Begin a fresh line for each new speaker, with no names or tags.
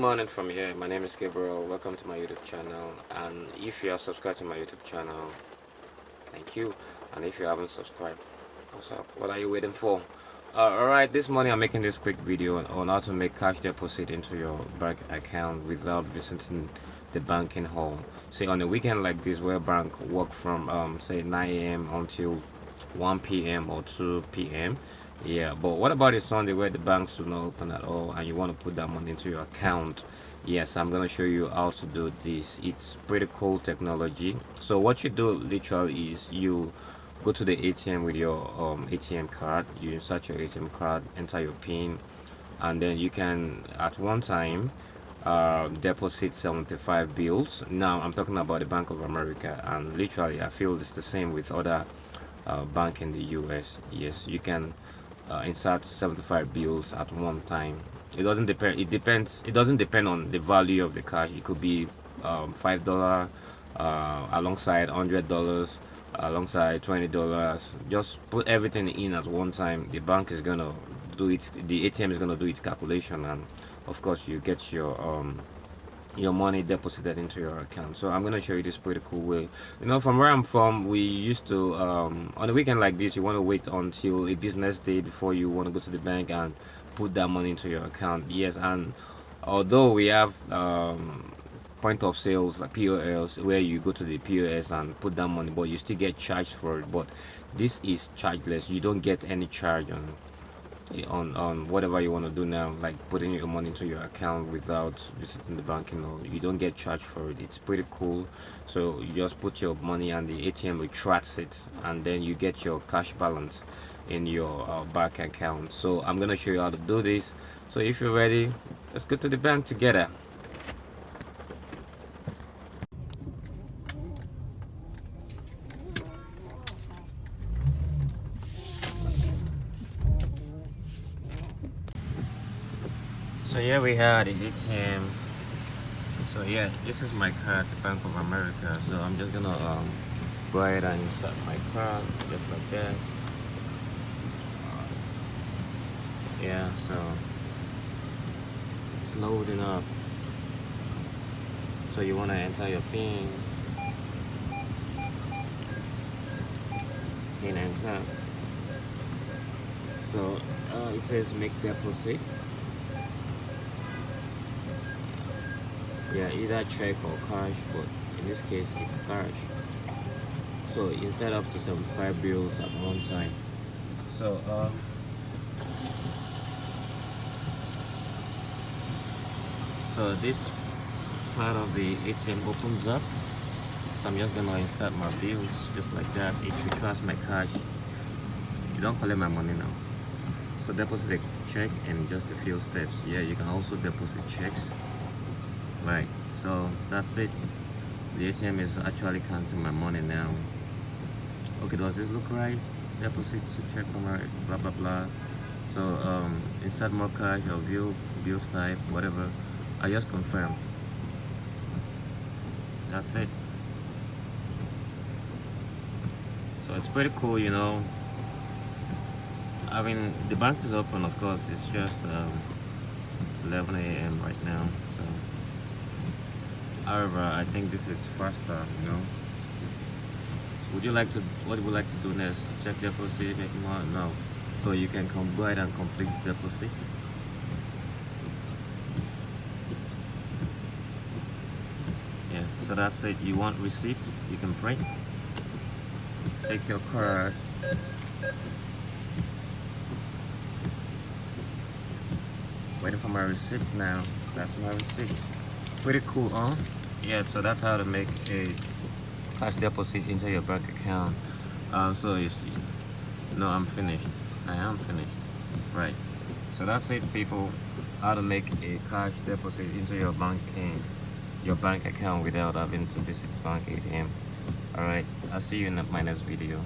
morning from here. My name is Gabriel. Welcome to my YouTube channel. And if you are subscribed to my YouTube channel, thank you. And if you haven't subscribed, what's up? What are you waiting for? Alright, this morning I'm making this quick video on how to make cash deposit into your bank account without visiting the banking hall. Say on a weekend like this where bank work from say 9 a.m. until 1 p.m. or 2 p.m. Yeah, but what about a Sunday where the banks do not open at all and you want to put that money into your account? Yes, I'm gonna show you how to do this. It's pretty cool technology. So what you do literally is you go to the ATM with your ATM card. You insert your ATM card, enter your PIN, and then you can at one time deposit 75 bills. Now I'm talking about the Bank of America, and literally I feel it's the same with other bank in the US. Yes, you can insert 75 bills at one time. It doesn't depend. It depends. It doesn't depend on the value of the cash. It could be $5 alongside $100 alongside $20. Just put everything in at one time. The bank is gonna do it. The ATM is gonna do its calculation, and of course you get your money deposited into your account. So I'm gonna show you this pretty cool way. From where I'm from, we used to on a weekend like this, you want to wait until a business day before you want to go to the bank and put that money into your account. Yes, and although we have point of sales like POS where you go to the POS and put that money, but you still get charged for it. But this is chargeless. You don't get any charge on whatever you want to do now, like putting your money into your account without visiting the bank. You don't get charged for it. It's pretty cool. So you just put your money and the ATM retracts it, and then you get your cash balance in your bank account. So I'm gonna show you how to do this. So if you're ready, let's go to the bank together. So here we have the ATM. So yeah, this is my card, the Bank of America. So I'm just gonna go ahead and insert my card just like that. Yeah, so it's loading up. So you wanna enter your PIN, enter. So it says make deposit. Yeah, either check or cash, but in this case it's cash. So insert up to 75 bills at one time. So this part of the ATM opens up. So I'm just gonna insert my bills just like that. It retracts my cash. You don't collect my money now. So deposit a check in just a few steps. Yeah, you can also deposit checks. Right, so that's it. The ATM is actually counting my money now. Okay, does this look right? Deposit to check from blah blah blah. So insert more cash or bills type, whatever. I just confirm. That's it. So it's pretty cool, I mean, the bank is open, of course. It's just 11 a.m. right now. So however, I think this is faster, What would you like to do next? Check deposit, make more? No. So you can go ahead and complete deposit. Yeah, so that's it. You want receipt? You can print. Take your card. Waiting for my receipt now. That's my receipt. Pretty cool, huh? Yeah, so that's how to make a cash deposit into your bank account. So no, I'm finished. I am finished. Right. So that's it, people. How to make a cash deposit into your bank account without having to visit the bank ATM. Alright, I'll see you in my next video.